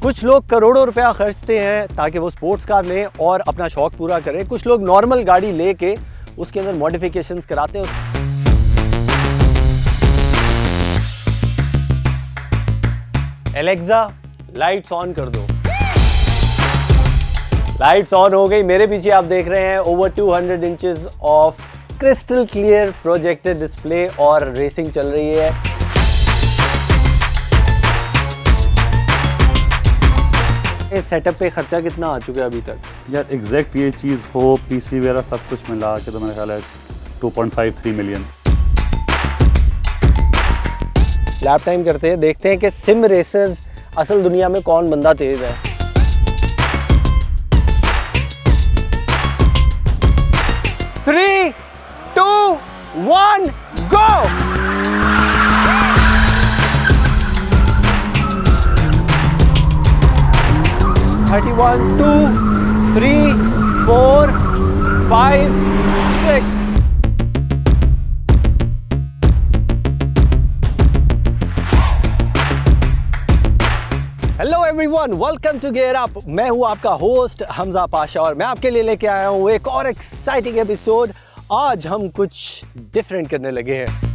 कुछ लोग करोड़ों रुपया खर्चते हैं ताकि वो स्पोर्ट्स कार लें और अपना शौक पूरा करें। कुछ लोग नॉर्मल गाड़ी लेके उसके अंदर मॉडिफिकेशंस कराते हैं। एलेक्सा, लाइट्स ऑन कर दो। लाइट्स ऑन हो गई। मेरे पीछे आप देख रहे हैं over 200 inches of crystal clear projected display और रेसिंग चल रही है। इस सेटअप पे खर्चा कितना आ चुका है अभी तक? यार एग्जैक्ट ये चीज़ हो पीसी वगैरह सब कुछ मिला के तो मेरा ख्याल है 2.53 मिलियन। लैप टाइम करते हैं, देखते हैं कि सिम रेसर्स असल दुनिया में कौन बंदा तेज है। Three, two, one, go. Thirty one, 2, 3, 4, 5, 6। Hello everyone, welcome to gear up. मैं हूं आपका होस्ट हमजा पाशा और मैं आपके लिए लेके आया हूं एक और एक्साइटिंग एपिसोड। आज हम कुछ डिफरेंट करने लगे हैं।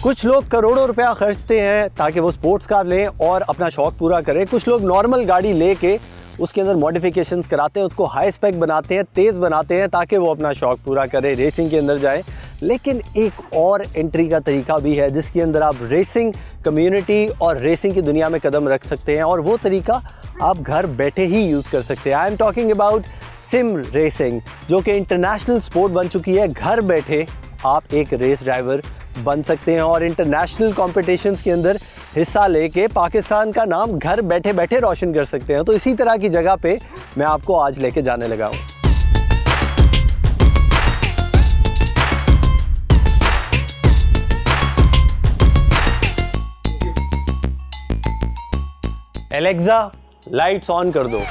कुछ लोग करोड़ों रुपया खर्चते हैं ताकि वो स्पोर्ट्स कार लें और अपना शौक पूरा करें। कुछ लोग नॉर्मल गाड़ी लेके उसके अंदर मॉडिफिकेशंस कराते हैं, उसको हाई स्पेक बनाते हैं, तेज़ बनाते हैं ताकि वो अपना शौक पूरा करें, रेसिंग के अंदर जाएं। लेकिन एक और एंट्री का तरीका भी है जिसके अंदर आप रेसिंग कम्युनिटी और रेसिंग की दुनिया में कदम रख सकते हैं और वो तरीका आप घर बैठे ही यूज़ कर सकते हैं। I am talking about SIM racing, जो कि इंटरनेशनल स्पोर्ट बन चुकी है। घर बैठे आप एक रेस ड्राइवर बन सकते हैं और इंटरनेशनल कॉम्पिटिशन्स के अंदर हिस्सा लेके पाकिस्तान का नाम घर बैठे बैठे रोशन कर सकते हैं। तो इसी तरह की जगह पे मैं आपको आज लेके जाने लगा हूँ। एलेक्सा, लाइट्स ऑन कर दो।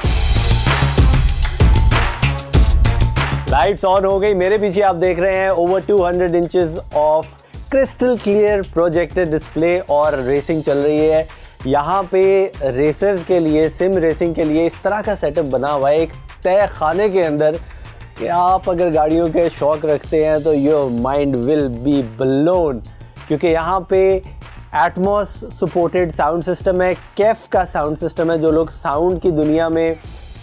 लाइट्स ऑन हो गई। मेरे पीछे आप देख रहे हैं over 200 inches of crystal clear projected display और रेसिंग चल रही है। यहाँ पे रेसर्स के लिए, सिम रेसिंग के लिए इस तरह का सेटअप बना हुआ है एक तय खाने के अंदर कि आप अगर गाड़ियों के शौक रखते हैं तो your mind will be blown, क्योंकि यहाँ पे एटमॉस सपोर्टेड साउंड सिस्टम है, कैफ का साउंड सिस्टम है। जो लोग साउंड की दुनिया में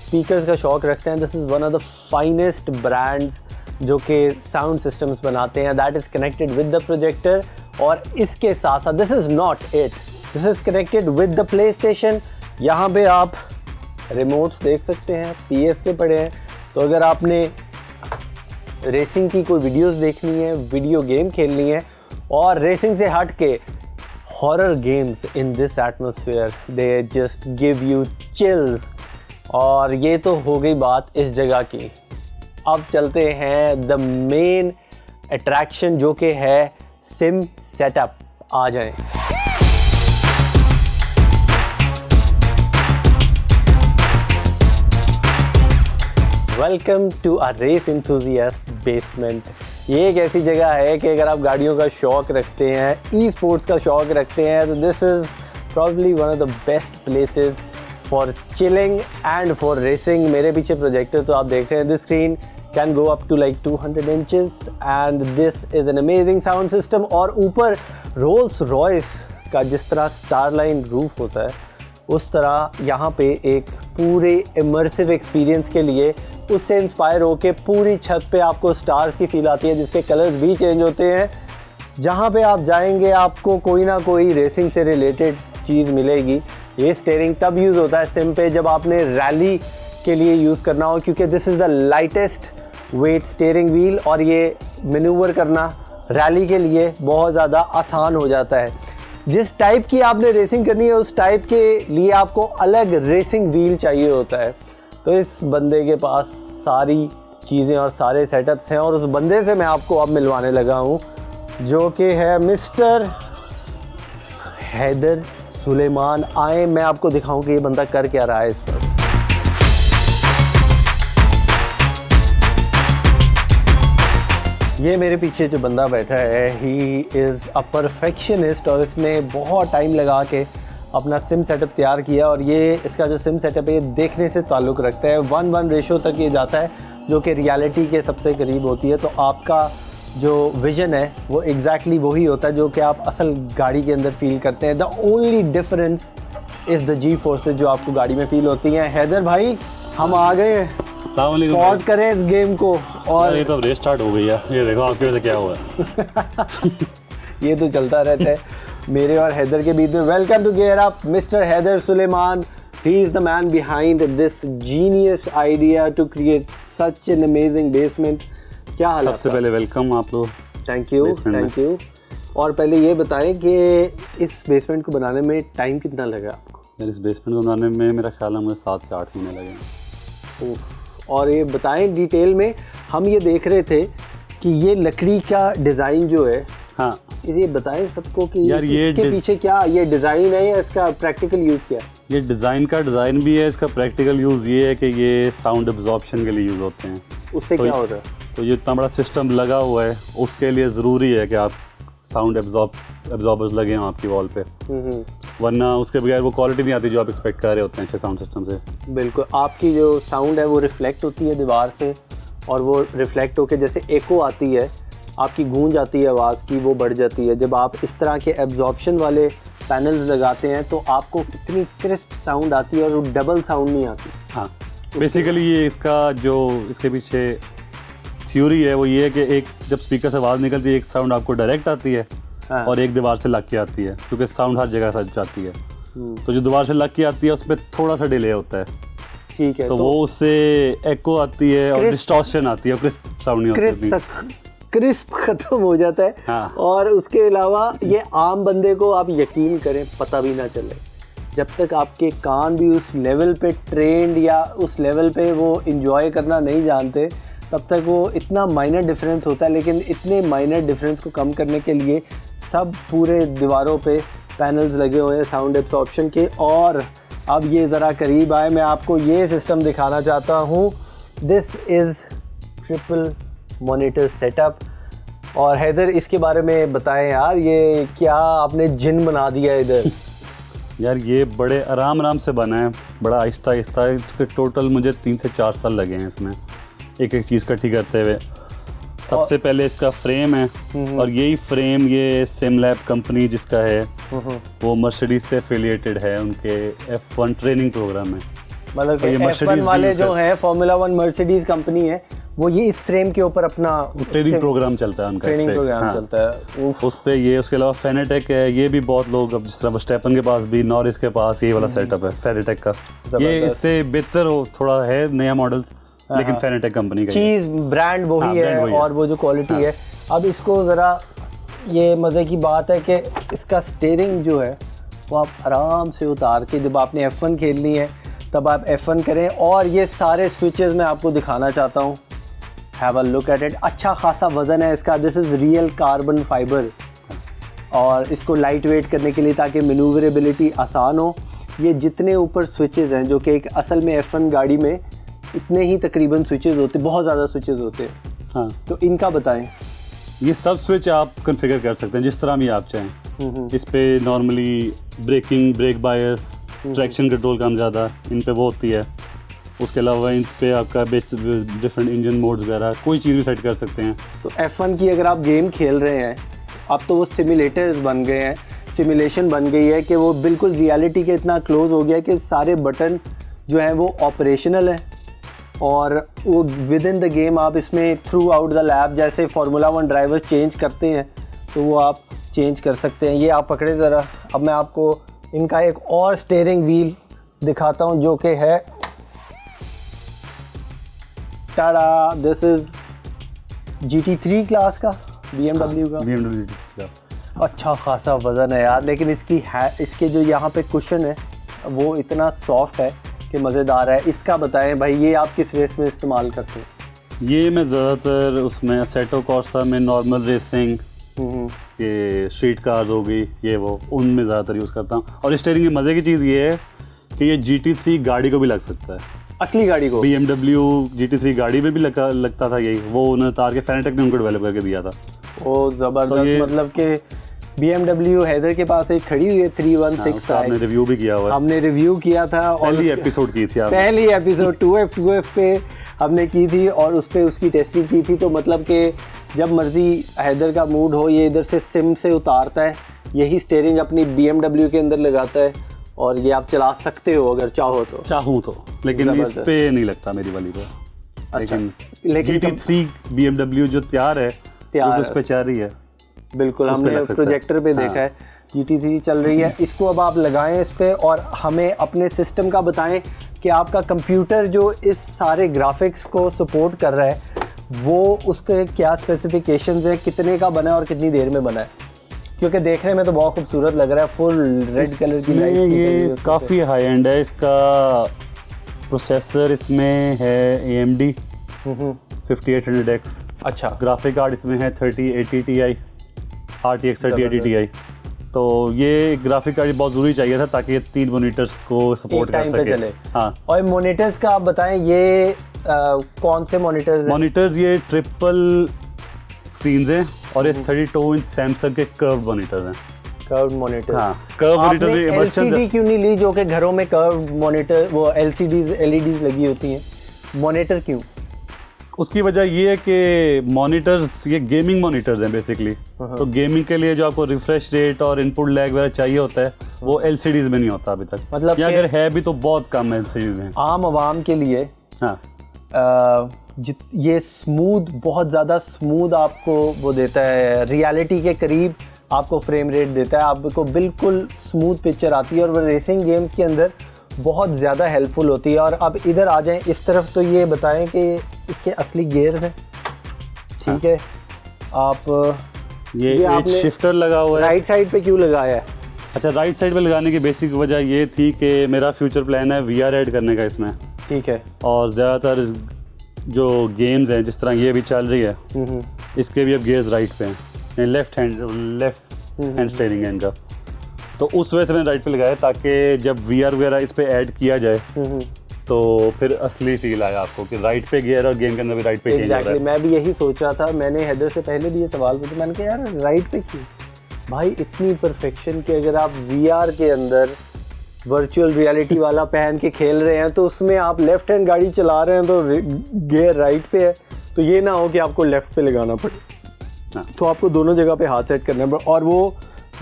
स्पीकर्स का शौक रखते हैं, this is one of the finest brands जो कि साउंड सिस्टम्स बनाते हैं, that is connected with the projector. और इसके साथ साथ this is not it, this is connected with the play station. यहाँ पे आप रिमोट्स देख सकते हैं, PS के पड़े हैं। तो अगर आपने रेसिंग की कोई वीडियोस देखनी है, वीडियो गेम खेलनी है और रेसिंग से हट के horror games in this atmosphere, they just give you chills. और ये तो हो गई बात इस जगह की। अब चलते हैं द मेन अट्रैक्शन जो कि है सिम सेटअप। आ जाएं। Welcome to a race enthusiast basement. ये एक ऐसी जगह है कि अगर आप गाड़ियों का शौक रखते हैं, ई स्पोर्ट्स का शौक रखते हैं, तो this is probably one of the best places for chilling and for racing. मेरे पीछे प्रोजेक्टर तो आप देख रहे हैं, this screen can go up to like 200 inches and this is an amazing sound system. और ऊपर रोल्स रॉयस का जिस तरह स्टारलाइन रूफ होता है, उस तरह यहाँ पे एक पूरे इमर्सिव एक्सपीरियंस के लिए उससे इंस्पायर होके पूरी छत पे आपको स्टार्स की फील आती है, जिसके कलर्स भी चेंज होते हैं। जहाँ पे आप जाएंगे आपको कोई ना कोई रेसिंग से रिलेटेड चीज़ मिलेगी। ये स्टीयरिंग तब यूज़ होता है सिम पे जब आपने रैली के लिए यूज़ करना हो, क्योंकि this is the lightest weight steering wheel और ये मैन्यूवर करना रैली के लिए बहुत ज़्यादा आसान हो जाता है। जिस टाइप की आपने रेसिंग करनी है उस टाइप के लिए आपको अलग रेसिंग व्हील चाहिए होता है। तो इस बंदे के पास सारी चीज़ें और सारे सेटअप्स हैं और उस बंदे से मैं आपको अब मिलवाने लगा हूँ जो कि है मिस्टर हैदर सुलेमान। आए मैं आपको दिखाऊं कि ये बंदा कर क्या रहा है इस वक्त। ये मेरे पीछे जो बंदा बैठा है ही इज़ अ परफेक्शनिस्ट और इसने बहुत टाइम लगा के अपना सिम सेटअप तैयार किया और ये इसका जो सिम सेटअप है ये देखने से ताल्लुक़ रखता है, 1:1 रेशो तक ये जाता है जो कि रियलिटी के सबसे करीब होती है। तो आपका जो विज़न है वो एग्जैक्टली वही होता है जो कि आप असल गाड़ी के अंदर फील करते हैं। The only difference is the G forces जो आपको गाड़ी में फील होती हैं। हैदर भाई हम आ गए हैं, पॉज करें इस गेम को। और ये तो रेस स्टार्ट हो गई है, ये देखो आपकी वजह से क्या हुआ है। ये तो चलता रहता है मेरे और हैदर के बीच में। Welcome to gear up mister Haider Suleman. He is the man behind this genius idea to create such an amazing basement. क्या हाल है? सबसे पहले वेलकम आप लोग। Thank you. और पहले ये बताएं कि इस बेसमेंट को बनाने में टाइम कितना लगा आपको? यार इस बेसमेंट को बनाने में मेरा ख्याल है मुझे 7 से 8 महीने लगे। और ये बताएं डिटेल में, हम ये देख रहे थे कि ये लकड़ी का डिज़ाइन जो है, हाँ ये बताएं सबको कि यार इसके पीछे क्या ये डिज़ाइन है या इसका प्रैक्टिकल यूज़ क्या है? ये डिज़ाइन भी है, इसका प्रैक्टिकल यूज़ ये है कि ये साउंड एब्जॉर्प्शन के लिए यूज़ होते हैं। उससे क्या होता है? तो ये इतना बड़ा सिस्टम लगा हुआ है, उसके लिए ज़रूरी है कि आप साउंड एब्जॉर्बर्स लगे हों आपकी वॉल पे, वरना उसके बगैर वो क्वालिटी नहीं आती जो आप एक्सपेक्ट कर रहे होते हैं अच्छे साउंड सिस्टम से। बिल्कुल, आपकी जो साउंड है वो रिफ्लेक्ट होती है दीवार से, और वो रिफ्लेक्ट होकर जैसे एको आती है, आपकी गूंज आती है आवाज़ की, वो बढ़ जाती है। जब आप इस तरह के एब्जॉर्प्शन वाले पैनल्स लगाते हैं तो आपको इतनी क्रिस्प साउंड आती है और वो डबल साउंड नहीं आती। हाँ, बेसिकली ये इसका जो इसके पीछे थ्योरी है वो ये है कि एक जब स्पीकर से आवाज़ निकलती है, एक साउंड आपको डायरेक्ट आती है, हाँ, और एक दीवार से लग के आती है, क्योंकि साउंड हर जगह से जाती है। तो जो दीवार से लग के आती है उस पर थोड़ा सा डिले होता है, ठीक है, तो वो उससे एको आती है और डिस्टॉर्शन आती है, क्रिस्प साउंड नहीं होती, क्रिस्प खत्म हो जाता है। हाँ। और उसके अलावा ये आम बंदे को आप यकीन करें पता भी ना चले, जब तक आपके कान भी उस लेवल पे ट्रेंड या उस लेवल पे वो इंजॉय करना नहीं जानते, तब तक वो इतना माइनर डिफरेंस होता है। लेकिन इतने माइनर डिफरेंस को कम करने के लिए सब पूरे दीवारों पे पैनल्स लगे हुए हैं साउंड एब्जॉर्प्शन के। और अब ये ज़रा करीब आए, मैं आपको ये सिस्टम दिखाना चाहता हूँ। This is triple monitor setup. और हैदर इसके बारे में बताएं यार, ये क्या आपने जिन बना दिया इधर? यार ये बड़े आराम से बना है, बड़ा आहिस्ता आहिस्ता। इसके टोटल मुझे 3 से 4 साल लगे हैं इसमें एक एक चीज़ इकट्ठी करते हुए। सबसे पहले इसका फ्रेम है, और यही फ्रेम ये सिमलैब कंपनी जिसका है वो मर्सिडीज से एफिलिएटेड है, उनके F1 ट्रेनिंग प्रोग्राम में। मतलब कि F1 वाले जो है फॉर्मूला 1 मर्सिडीज कंपनी है, वो ये इस फ्रेम के ऊपर अपना ट्रेनिंग प्रोग्राम चलता है उनका, ट्रेनिंग प्रोग्राम चलता है उस पे। ये उसके अलावा फेनेटेक है, ये भी बहुत लोग, अब जिस तरह स्टेपन के पास भी, नॉरिस के पास ये वाला सेटअप है फेनेटेक का। ये इससे बेहतर हो थोड़ा है नया मॉडल्स, लेकिन फेनेटेक कंपनी का चीज़ ब्रांड वही है, और वो जो क्वालिटी है। अब इसको ज़रा, ये मज़े की बात है कि इसका स्टीयरिंग जो है वो आप आराम से उतार के, जब आपने F1 खेलनी है तब आप F1 करें। और ये सारे स्विचेस मैं आपको दिखाना चाहता हूँ, have a look at it. अच्छा खासा वज़न है इसका, this is real carbon fibre, और इसको लाइट वेट करने के लिए ताकि मैन्यूवरेबिलिटी आसान हो। ये जितने ऊपर स्विचेस हैं, जो कि एक असल में F1 गाड़ी में इतने ही तकरीबन स्विचेस होते, बहुत ज़्यादा स्विचेस होते हैं। हाँ, तो इनका बताएं। ये सब स्विच आप कॉन्फ़िगर कर सकते हैं जिस तरह भी आप चाहें। इस पे नॉर्मली ब्रेक बायस, ट्रैक्शन कंट्रोल काम ज़्यादा इन पे वो होती है। उसके अलावा इन पे आपका डिफरेंट इंजन मोड्स वगैरह कोई चीज़ भी सेट कर सकते हैं। तो F1 की अगर आप गेम खेल रहे हैं, अब तो वो सिमुलेटर्स बन गए हैं, सिमुलेशन बन गई है कि वो बिल्कुल रियलिटी के इतना क्लोज हो गया कि सारे बटन जो हैं वो ऑपरेशनल है, और वो विद इन द गेम आप इसमें थ्रू आउट द लैब, जैसे फार्मूला 1 ड्राइवर्स चेंज करते हैं तो वो आप चेंज कर सकते हैं। ये आप पकड़े ज़रा, अब मैं आपको इनका एक और स्टीयरिंग व्हील दिखाता हूँ जो कि है, Tada, this is GT3 class का BMW का। अच्छा खासा वज़न है यार, लेकिन इसके जो यहाँ पे कुशन है वो इतना सॉफ्ट है कि मज़ेदार है। इसका बताएं भाई, ये आप किस रेस में इस्तेमाल करते हैं? ये मैं ज़्यादातर उसमें असेटो कॉर्सा में, नॉर्मल रेसिंग, ये स्ट्रीट कार्स हो गई, ये वो उनमें ज़्यादातर यूज़ करता हूँ। और स्टीयरिंग की मज़े की चीज़ ये है कि ये GT3 गाड़ी को भी लग सकता है, असली गाड़ी को। BMW GT3 गाड़ी में भी लगता था यही, वो उन्होंने तार के फेनेटेक ने उनको डेवलप करके दिया था। ओ ज़बरदस्त, मतलब कि BMW हैदर के पास एक खड़ी हुई है 316। उसका आपने रिव्यू भी किया हुआ है। हमने रिव्यू किया था और पहली एपिसोड की थी आपने। पहली एपिसोड 2F पे हमने की थी और उस पे उसकी टेस्टिंग की थी। तो मतलब कि जब मर्जी हैदर का मूड हो ये इधर से सिम से उतारता है, यही स्टीयरिंग अपनी BMW के अंदर लगाता है और ये आप चला सकते हो अगर चाहो तो। चाहूँ तो, लेकिन इस पे नहीं लगता मेरी वाली पे। लेकिन GT3 BMW जो तैयार है उस पे चल रही है। बिल्कुल, हमने प्रोजेक्टर पे देखा है GT3 चल रही है। इसको अब आप लगाएं इस पे और हमें अपने सिस्टम का बताएं कि आपका कंप्यूटर जो इस सारे ग्राफिक्स को सपोर्ट कर रहा है वो उसके क्या स्पेसिफिकेशंस है, कितने का बना है और कितनी देर में बना है, क्योंकि देखने में तो बहुत खूबसूरत लग रहा है। फुल रेड कलर की लाइट, ये काफ़ी हाई एंड है। इसका प्रोसेसर इसमें है AMD 5800X। अच्छा, ग्राफिक कार्ड इसमें है 3080 Ti, RTX 3080 Ti। तो ये ग्राफिक कार्ड बहुत ज़रूरी चाहिए था ताकि ये 3 मॉनिटर्स को सपोर्ट कर सके। चले। हाँ, और मॉनिटर्स का आप बताएं, ये कौन से मॉनिटर्स हैं? मॉनिटर्स ये ट्रिपल स्क्रीन्स हैं और ये 32 इंच सैमसंग के कर्व मॉनिटर्स हैं। Curve monitor. हाँ, कर्व मॉनिटर भी LCD क्यों नहीं ली, जो कि घरों में कर्व मॉनिटर वो LCDs LEDs लगी होती हैं, मॉनिटर क्यों? उसकी वजह ये है कि मॉनिटर्स ये गेमिंग मॉनिटर्स हैं बेसिकली। तो गेमिंग के लिए जो आपको रिफ्रेश रेट और इनपुट लैग वगैरह चाहिए होता है वो LCDs में नहीं होता अभी तक। मतलब या अगर है भी तो बहुत कम है LCDs में। आम आवाम के लिए हाँ, ये स्मूथ, बहुत ज़्यादा स्मूथ आपको वो देता है, रियलिटी के करीब आपको फ्रेम रेट देता है, आपको बिल्कुल स्मूथ पिक्चर आती है और वो रेसिंग गेम्स के अंदर बहुत ज़्यादा हेल्पफुल होती है। और अब इधर आ जाएं इस तरफ, तो ये बताएं कि इसके असली गियर हैं, ठीक है? आप ये आपने शिफ्टर लगा हुआ है। राइट साइड पे क्यों लगाया है? अच्छा, राइट साइड पे लगाने की बेसिक वजह ये थी कि मेरा फ्यूचर प्लान है VR ऐड करने का इसमें। ठीक है। और ज़्यादातर जो गेम्स हैं जिस तरह ये भी चल रही है इसके भी अब गियर्स राइट पे हैं, लेफ्ट हैंड स्टीयरिंग है इनका। तो उस वजह से मैंने राइट पे लगाया ताकि जब VR वगैरह इस पे ऐड किया जाए तो फिर असली फील आया आपको कि राइट पे गियर और गेम के अंदर भी राइट पे चेंज हो रहा है। मैं भी यही सोच रहा था, मैंने हैदर से पहले भी ये सवाल पूछा, मैंने कहा यार राइट पे क्यों भाई, इतनी परफेक्शन कि अगर आप VR के अंदर वर्चुअल रियलिटी वाला पहन के खेल रहे हैं तो उसमें आप लेफ्ट हैंड गाड़ी चला रहे हैं तो गियर राइट पे है, तो ये ना हो कि आपको लेफ्ट पे लगाना पड़े। तो आपको दोनों जगह पे हाथ सेट करना पड़े। और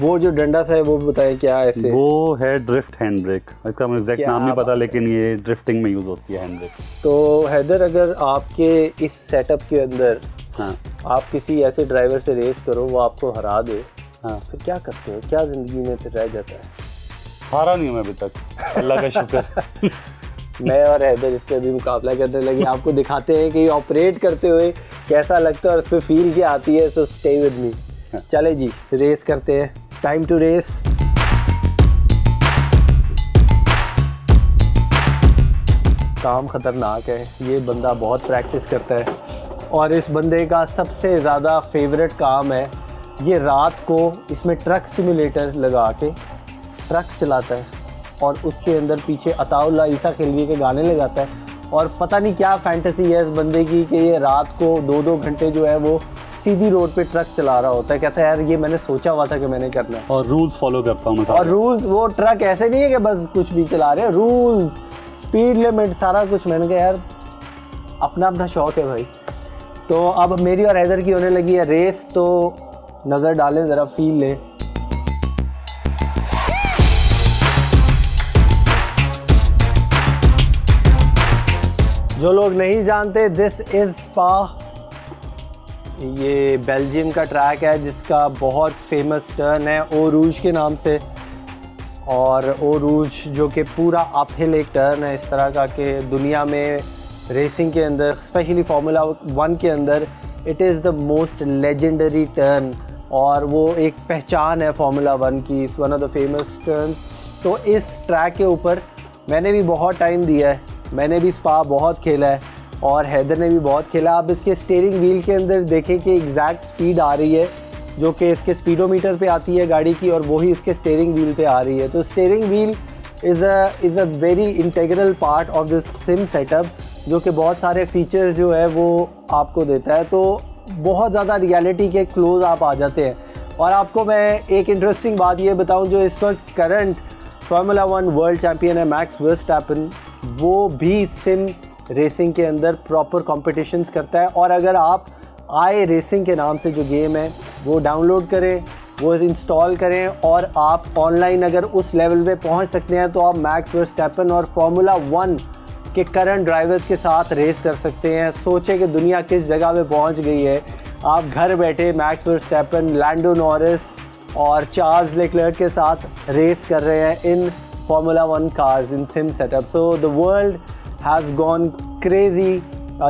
वो जो डंडा सा है वो बताएं क्या है ऐसे? वो है ड्रिफ्ट हैंड ब्रेक। इसका मुझे एग्जैक्ट नाम नहीं पता, लेकिन ये ड्रिफ्टिंग में यूज होती है हैंड ब्रेक। तो हैदर, अगर आपके इस सेटअप के अंदर आप किसी ऐसे ड्राइवर से रेस करो वो आपको हरा दे, फिर क्या करते हो? क्या जिंदगी में फिर रह जाता है? हारा नहीं हूँ मैं अभी तक, अल्लाह का शुक्र। मैं और हैदर इस पे अभी मुकाबला करने लगे, आपको दिखाते हैं कि ऑपरेट करते हुए कैसा लगता है और उस पर फील क्या आती है। So stay with me. चले जी, रेस करते हैं। Time to race. काम खतरनाक है, ये बंदा बहुत प्रैक्टिस करता है और इस बंदे का सबसे ज़्यादा फेवरेट काम है ये रात को इसमें ट्रक सिमुलेटर लगा के ट्रक चलाता है और उसके अंदर पीछे अताउल्ला ईसा खिलवी के गाने लगाता है। और पता नहीं क्या फैंटेसी है इस बंदे की कि ये रात को 2-2 घंटे जो है वो सीधी रोड पे ट्रक चला रहा होता है। कहता है यार ये मैंने सोचा हुआ था कि मैंने करना है। और रूल्स फॉलो करता हूँ मैं। और रूल्स, वो ट्रक ऐसे नहीं है कि बस कुछ भी चला रहे हैं, रूल्स, स्पीड लिमिट, सारा कुछ। मैंने कहा यार अपना अपना शौक है भाई। तो अब मेरी और हैदर की होने लगी है रेस, तो नज़र डालें ज़रा, फील लें। जो लोग नहीं जानते, दिस इज़ स्पा। ये बेल्जियम का ट्रैक है जिसका बहुत फेमस टर्न है ओ रूज के नाम से। और ओ रूज जो कि पूरा अपहिल एक टर्न है इस तरह का कि दुनिया में रेसिंग के अंदर, स्पेशली फार्मूला 1 के अंदर, it is the most legendary turn और वो एक पहचान है फार्मूला 1 की। It's one of the famous turns. तो इस ट्रैक के ऊपर मैंने भी बहुत टाइम दिया है, मैंने भी स्पा बहुत खेला है और हैदर ने भी बहुत खेला। आप इसके स्टीयरिंग व्हील के अंदर देखें कि एग्जैक्ट स्पीड आ रही है जो कि इसके स्पीडोमीटर पे आती है गाड़ी की और वही इसके स्टीयरिंग व्हील पे आ रही है। तो steering wheel is a very integral part of this SIM setup जो कि बहुत सारे फीचर्स जो है वो आपको देता है। तो बहुत ज़्यादा रियलिटी के क्लोज आप आ जाते हैं। और आपको मैं एक इंटरेस्टिंग बात ये बताऊं, जो इस वक्त करंट फार्मूला 1 वर्ल्ड चैम्पियन है मैक्स वर्स्टैपन, वो भी सिम रेसिंग के अंदर प्रॉपर कॉम्पिटिशन्स करता है। और अगर आप आई रेसिंग के नाम से जो गेम है वो डाउनलोड करें, वो इंस्टॉल करें और आप ऑनलाइन अगर उस लेवल पे पहुंच सकते हैं तो आप मैक्स वर्स्टैपन और फार्मूला 1 के करंट ड्राइवर्स के साथ रेस कर सकते हैं। सोचें कि दुनिया किस जगह पे पहुंच गई है। आप घर बैठे मैक्स वर्स्टैपन, लैंडो नॉरिस और चार्ल्स लेक्लर्क के साथ रेस कर रहे हैं in formula 1 cars in sim setup. So the world has gone crazy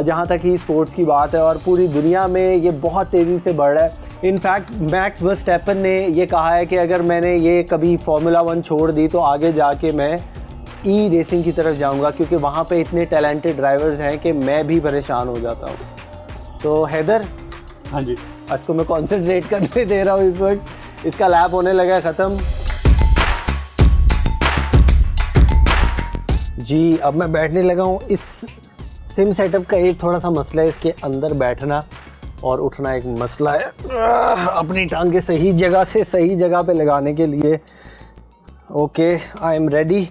जहाँ तक ही स्पोर्ट्स की बात है, और पूरी दुनिया में ये बहुत तेज़ी से बढ़ रहा है। इनफैक्ट मैक्स वर्स्टैपन ने ये कहा है कि अगर मैंने ये कभी फार्मूला 1 छोड़ दी तो आगे जाके मैं ई रेसिंग की तरफ जाऊंगा, क्योंकि वहाँ पे इतने टैलेंटेड ड्राइवर्स हैं कि मैं भी परेशान हो जाता हूँ। तो हैदर, हाँ जी, इसको मैं कॉन्सेंट्रेट करने दे रहा हूँ इस वक्त। इसका लैप होने लगा है ख़त्म जी। अब मैं बैठने लगा हूँ। इस सिम सेटअप का एक थोड़ा सा मसला है, इसके अंदर बैठना और उठना एक मसला है। अपनी टांगे सही जगह से सही जगह पे लगाने के लिए। Okay, I am ready.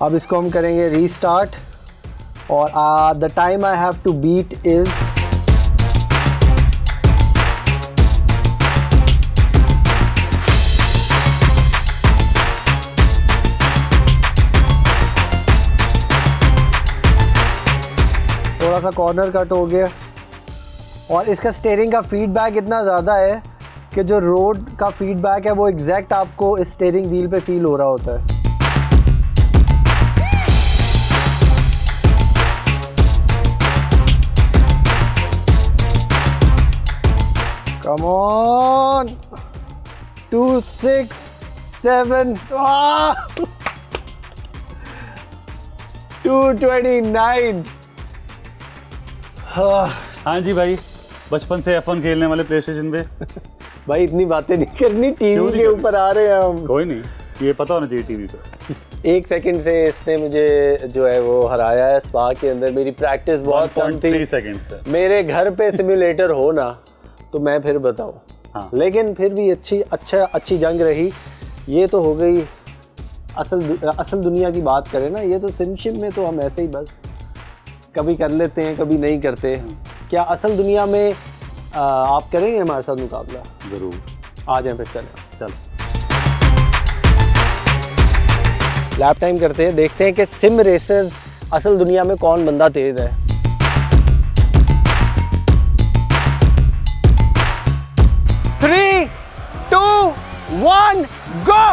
अब इसको हम करेंगे रीस्टार्ट, और the time I have to beat is थोड़ा सा कॉर्नर कट हो गया। और इसका स्टीयरिंग का फीडबैक इतना ज़्यादा है कि जो रोड का फीडबैक है वो एग्जैक्ट आपको इस स्टीयरिंग व्हील पे फील हो रहा होता है। Come on, 2 6 7 229। हाँ जी भाई, बचपन से F1 खेलने वाले प्ले स्टेशन पे। भाई इतनी बातें नहीं करनी, टीवी के ऊपर आ रहे हैं हम। कोई नहीं, ये पता होना चाहिए टीवी पे। 1 सेकंड से इसने मुझे जो है वो हराया है स्पा के अंदर। मेरी प्रैक्टिस बहुत कम थी। 3 सेकंड से मेरे घर पे सिमुलेटर हो ना तो मैं फिर बताऊं। हाँ। लेकिन फिर भी अच्छी जंग रही। ये तो हो गई असल दुनिया की बात करें ना, ये तो सिमशिम में तो हम ऐसे ही बस कभी कर लेते हैं, कभी नहीं करते। क्या असल दुनिया में आप करेंगे हमारे साथ मुकाबला? ज़रूर, आ जाएं फिर। चल लैप टाइम करते हैं, देखते हैं कि सिम रेसर असल दुनिया में कौन बंदा तेज है। थ्री, 2, 1, गो।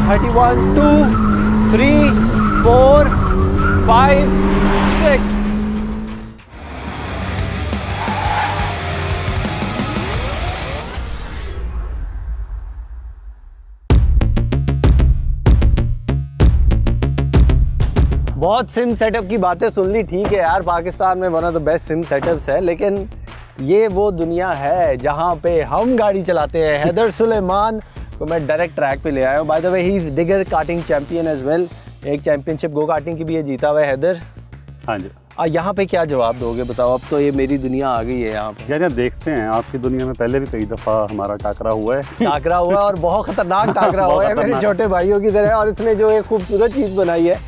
थर्टी 1, 2, 3, 4, 5, 6। बहुत सिम सेटअप की बातें सुन ली, ठीक है यार, पाकिस्तान में one of the best SIM setups है, लेकिन ये वो दुनिया है जहाँ पे हम गाड़ी चलाते हैं। हैदर सुलेमान को मैं डायरेक्ट ट्रैक पे ले आया हूँ। By the way he is डिगर कार्टिंग चैंपियन एज वेल। एक चैंपियनशिप गो कार्टिंग की भी ये जीता हुआ है हैदर। हाँ जी। यहाँ पे क्या जवाब दोगे बताओ? अब तो ये मेरी दुनिया आ गई है यहाँ पे। यार देखते हैं, आपकी दुनिया में पहले भी कई दफ़ा हमारा टाकरा हुआ है। टाकरा हुआ है और बहुत खतरनाक टाकरा हुआ है मेरे छोटे भाइयों की तरह। और इसने जो एक खूबसूरत चीज़ बनाई है,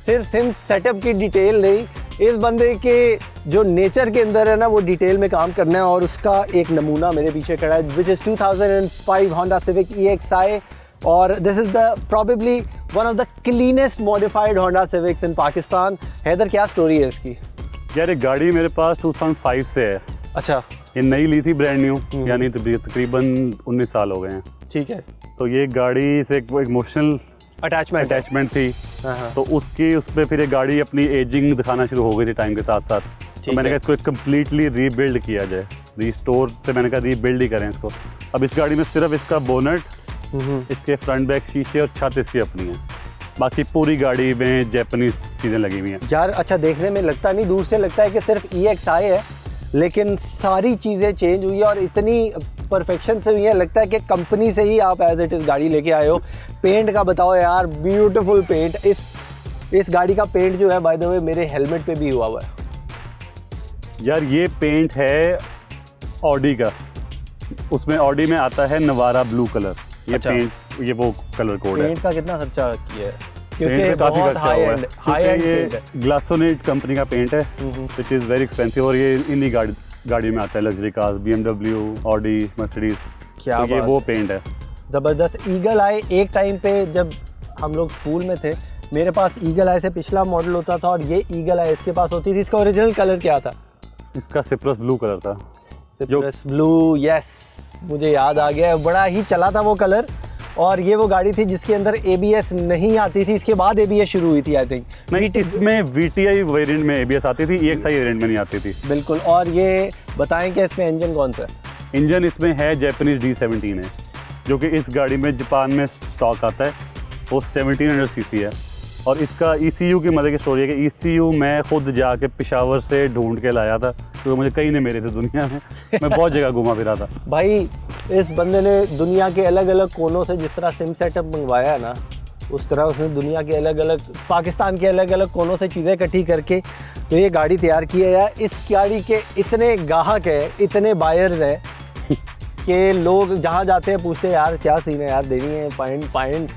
सिर्फ सिम सेटअप की डिटेल नहीं, इस बंदे के जो नेचर के अंदर है ना वो डिटेल में काम करना है। और उसका एक नमूना मेरे पीछे खड़ा है, which is 2005 Honda Civic EXI। और this is the probably one of the cleanest modified Honda Civics in Pakistan. Haider, क्या स्टोरी है इसकी? यार एक गाड़ी मेरे पास 2005 से है। अच्छा। ये नई ली थी, ब्रांड न्यू, यानी तकरीबन 19 साल हो गए हैं। ठीक है। तो ये गाड़ी से एक इमोशनल अटैचमेंट थी। तो उस पर फिर ये गाड़ी अपनी एजिंग दिखाना शुरू हो गई थी टाइम के साथ साथ। तो मैंने कहा इसको कम्प्लीटली रीबिल्ड किया जाए, रीस्टोर से मैंने कहा रीबिल्ड ही करें इसको। अब इस गाड़ी में सिर्फ इसका बोनट, इसके फ्रंट बैक शीशे और छत इसकी अपनी है, बाकी पूरी गाड़ी में जापानीज चीज़ें लगी हुई हैं। यार अच्छा, देखने में लगता नहीं, दूर से लगता है कि सिर्फ EXI है, लेकिन सारी चीज़ें चेंज हुई है और इतनी परफेक्शन से हुई है, लगता है कि कंपनी से ही आप एज इट इज़ गाड़ी लेके आए हो। पेंट का बताओ यार, ब्यूटीफुल पेंट। इस गाड़ी का पेंट जो है बाय द वे मेरे हेलमेट पे भी हुआ है। यार ये पेंट है ऑडी का, उसमें ऑडी में आता है नवारा ब्लू कलर। ये अच्छा। पेंट, ये वो कलर कोड है। पेंट का कितना खर्चा किया है? पेंट क्योंकि में काफी बहुत खर्चा हुआ है, हाई एंड क्योंकि पेंट है। ये ग्लासोनेट कंपनी का पेंट है, विच इज़ वेरी एक्सपेंसिव, और ये इन्हीं गाड़ी में आता है, luxury cars, BMW, Audi, Mercedes. क्या तो ये बात वो है। पेंट है। ज़बरदस्त। ईगल आई एक टाइम पे जब हम लोग स्कूल में थे, मेरे पास ईगल आई से पिछला मॉडल होता था और ये ईगल आई इसके पास होती थी। इसका ओरिजिनल कलर क्या था? इसका सिप्रस ब्लू कलर था। सिट्रस ब्लू, यस, मुझे याद आ गया। बड़ा ही चला था वो कलर। और ये वो गाड़ी थी जिसके अंदर ABS नहीं आती थी, इसके बाद ABS शुरू हुई थी आई थिंक। नहीं, इसमें VTI वेरिएंट में ABS आती थी, EXI वेरिएंट में नहीं आती थी। बिल्कुल। और ये बताएं कि इसमें इंजन कौन सा है? इंजन इसमें है जैपनीज D17 है, जो कि इस गाड़ी में जापान में स्टॉक आता है। वो 1700 cc है। और इसका ECU की मजे की स्टोरी है कि ECU मैं खुद जाके पेशावर से ढूंढ के लाया था, क्योंकि मुझे कहीं नहीं मिले थे दुनिया में। मैं बहुत जगह घुमा फिरा था। भाई इस बंदे ने दुनिया के अलग अलग कोनों से जिस तरह सिम सेटअप मंगवाया है ना, उस तरह उसने दुनिया के अलग अलग, पाकिस्तान के अलग अलग कोनों से चीज़ें इकट्ठी करके तो ये गाड़ी तैयार की है यार। इस गाड़ी के इतने ग्राहक है, इतने बायर्स हैं कि लोग जहाँ जाते हैं पूछते हैं यार क्या सीन है यार, देनी है पाइंट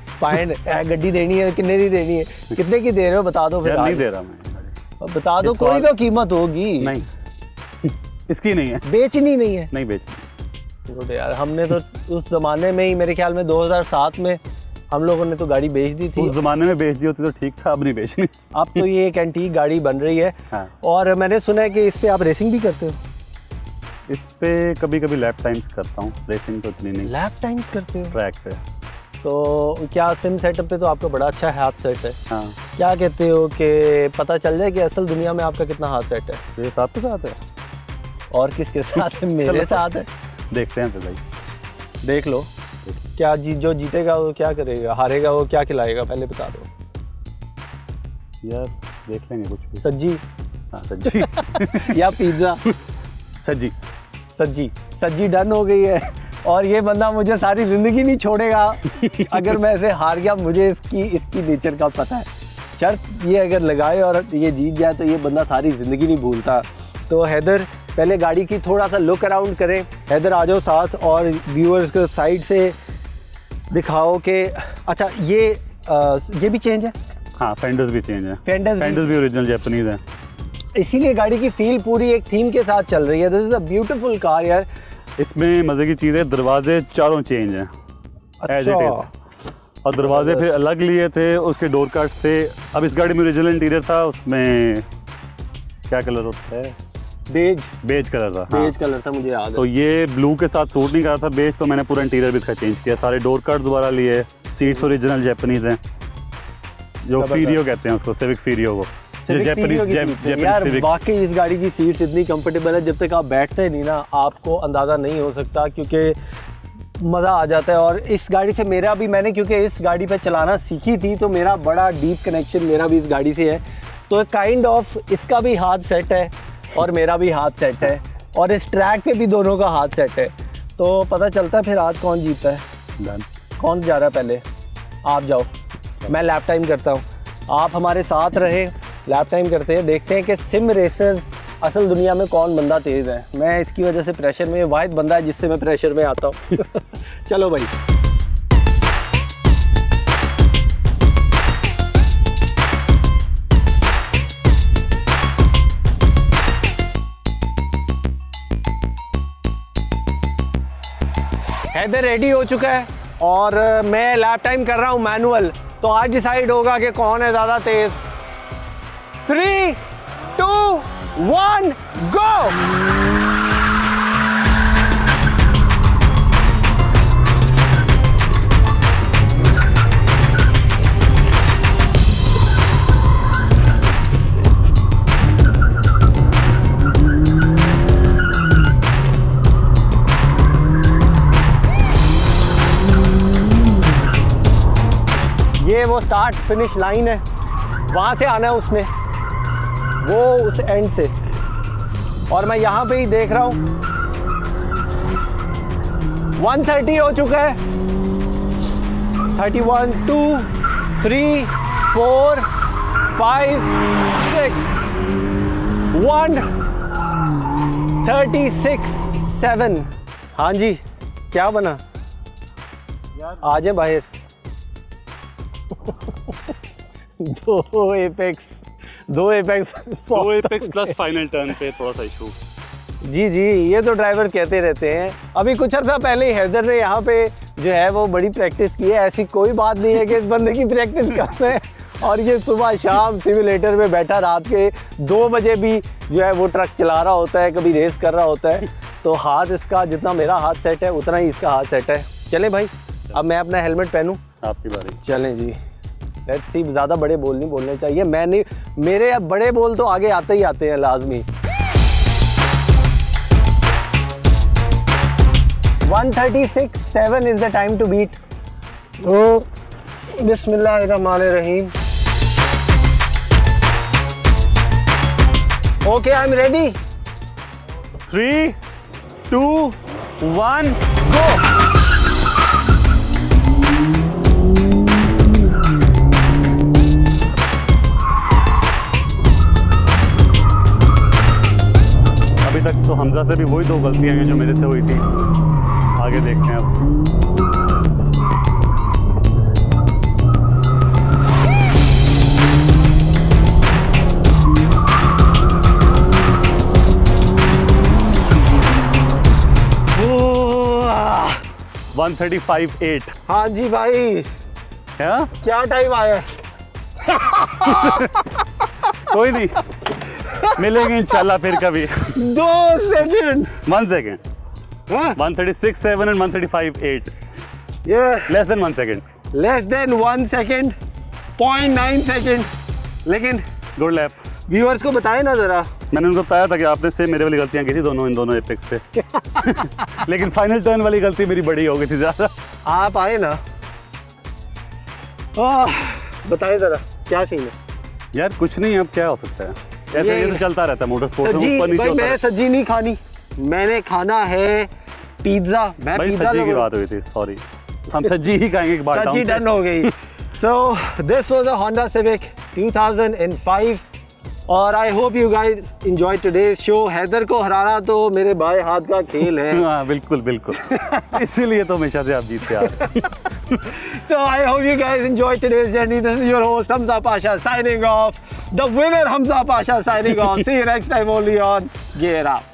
गड्डी देनी है, कितने की देनी है, कितने की दे रहे हो बता दो फिर। यार नहीं दे रहा मैं, बता दो, कोई तो कीमत होगी। नहीं इसकी नहीं है, बेचनी नहीं है। नहीं बेचनी। गुड यार, हमने तो उस ज़माने में ही, मेरे ख्याल में 2007 में हम लोगों ने तो गाड़ी बेच दी थी। उस ज़माने में बेच दी होती तो ठीक था, अब नहीं बेचनी। अब तो ये एक एंटीक गाड़ी बन रही है। हाँ। और मैंने सुना है कि इस पे आप रेसिंग भी करते हो। इस पे कभी कभी लैप टाइम्स करता हूँ, रेसिंग तो इतनी नहीं, लैप टाइम्स करते हो? ट्रैक पे। तो क्या सिम सेटअप पे तो आपका बड़ा अच्छा हाथ सेट है। हाँ, क्या कहते हो कि पता चल जाए कि असल दुनिया में आपका कितना हाथ सेट है? मेरे साथ के साथ है, और किसके साथ है? मेरे साथ है। देखते हैं फिर भाई, देख लो। क्या जो जीतेगा वो क्या करेगा, हारेगा वो क्या खिलाएगा, पहले बता दो यार। देख लेंगे कुछ भी। सज्जी हाँ सज्जी। या पिज्ज़ा? सज्जी। सज्जी सज्जी डन हो गई है। और ये बंदा मुझे सारी ज़िंदगी नहीं छोड़ेगा अगर मैं ऐसे हार गया। मुझे इसकी नेचर का पता है। शर्त ये अगर लगाए और ये जीत जाए तो ये बंदा सारी ज़िंदगी नहीं भूलता। तो हैदर पहले गाड़ी की थोड़ा सा लुक अराउंड करें। हैदर आ जाओ साथ और व्यूअर्स को साइड से दिखाओ कि अच्छा ये भी चेंज है। हाँ, फेंडर्स भी चेंज है। फेंडर्स भी ओरिजिनल जापानीज है, इसीलिए गाड़ी की फील पूरी एक थीम के साथ चल रही है। This is a beautiful car यार। इसमें मज़े की चीज़ है, दरवाजे चारों चेंज हैं एज इट इज़। और दरवाजे फिर अलग लिए थे, उसके डोर कार्ड्स थे। अब इस गाड़ी में ओरिजिनल इंटीरियर था, उसमें क्या कलर होता है? बेज कलर था। बेज कलर था, मुझे याद है। तो ये ब्लू के साथ सूट नहीं कर रहा था बेज, तो मैंने पूरा इंटीरियर भी इसका चेंज किया। सारे डोर कार्ड दोबारा लिए, सीट्स ओरिजिनल जापानीज हैं, जो फीरियो कहते हैं उसको, सिविक फीरियो को। यार वाकई इस गाड़ी की सीट्स इतनी कंफर्टेबल है, जब तक आप बैठते नहीं ना आपको अंदाज़ा नहीं हो सकता, क्योंकि मज़ा आ जाता है। और इस गाड़ी से मेरा भी, मैंने क्योंकि इस गाड़ी पे चलाना सीखी थी तो मेरा बड़ा डीप कनेक्शन मेरा भी इस गाड़ी से है। तो काइंड ऑफ इसका भी हाथ सेट है और मेरा भी हाथ सेट है, और इस ट्रैक पे भी दोनों का हाथ सेट है। तो पता चलता है फिर आज कौन जीतता है। कौन जा रहा है पहले? आप जाओ, मैं लैप टाइम करता हूँ, आप हमारे साथ रहे, लैप टाइम करते हैं, देखते हैं कि सिम रेसर असल दुनिया में कौन बंदा तेज़ है। मैं इसकी वजह से प्रेशर में, वाहिद बंदा है जिससे मैं प्रेशर में आता हूँ। चलो भाई। हैदर रेडी हो चुका है और मैं लैप टाइम कर रहा हूँ मैनुअल। तो आज डिसाइड होगा कि कौन है ज़्यादा तेज़। 3, 2, 1, गो। ये वो स्टार्ट फिनिश लाइन है, वहाँ से आना है उसने, वो उस एंड से। और मैं यहाँ पे ही देख रहा हूँ 130 हो चुका है। 31, 2, 3, 4, 5, 6, 1, 36-7। हाँ जी, क्या बना? आ जाए बाहर। दो एपेक्स प्लस फाइनल टर्न पे थोड़ा सा इशू। जी, ये तो ड्राइवर कहते रहते हैं। अभी कुछ अर्सा पहले ही हैदर ने यहाँ पे जो है वो बड़ी प्रैक्टिस की है। ऐसी कोई बात नहीं है कि इस बंदे की प्रैक्टिस कम है और ये सुबह शाम सिमुलेटर में बैठा रात के 2 बजे भी जो है वो ट्रक चला रहा होता है, कभी रेस कर रहा होता है। तो हाथ इसका जितना मेरा हाथ सेट है उतना ही इसका हाथ सेट है। चलें भाई, अब मैं अपना हेलमेट पहनूं। आपकी बारी। चलें जी, लेट्स सी। ज़्यादा बड़े बोल नहीं बोलने चाहिए। मैं नहीं, मेरे अब बड़े बोल तो आगे आते ही आते हैं लाजमी। 136.7 is the time to beat. तो बिस्मिल्लाहिर्रहमानिर्रहीम। Okay, I'm ready. 3, 2, 1, go! अभी तक तो हमजा से भी वही 2 गलतियां हैं जो मेरे से हुई थी। आगे देखते हैं अब। ओह, 135.8। हाँ जी भाई, क्या टाइम आया है? कोई नहीं, मिलेंगे इंशाल्लाह फिर कभी। 2 second. 1 second. 136.7 and 135.8. Yeah, Less than 1 second. less than 1 second, 0.9 second. लेकिन Good lap. व्यूअर्स को बताए ना जरा। मैंने उनको बताया था कि आपने से मेरे वाली गलतियां की थी इन दोनों एपेक्स पे। लेकिन फाइनल टर्न वाली गलती मेरी बड़ी हो गई थी ज़्यादा। आप आए ना। बताएं जरा क्या सीन है? यार कुछ नहीं, अब क्या हो सकता है, ऐसे ये तो चलता रहता है मोटर स्पोर्ट्स में, सज्जी ऊपर नीचे भाई, होता मैं है। सज्जी नहीं खानी, मैंने खाना है पिज्जा। मैं भाई पिज्जा सज्जी की बात हुई थी, सॉरी। हम सज्जी ही खाएंगे एक बार। सज्जी डन हो गई। So this was a Honda Civic 2005 और I hope you guys enjoy today's show. Haider को हराना तो मेरे बाएं हाथ का खेल है। हाँ बिल्कुल बिल्कुल, इसीलिए तो हमेशा से आप जीतते आ रहे हैं। So I hope you guys enjoyed today's journey. This is your host Hamza Pasha signing off. The winner Hamza Pasha signing off. See you next time only on Gear Up.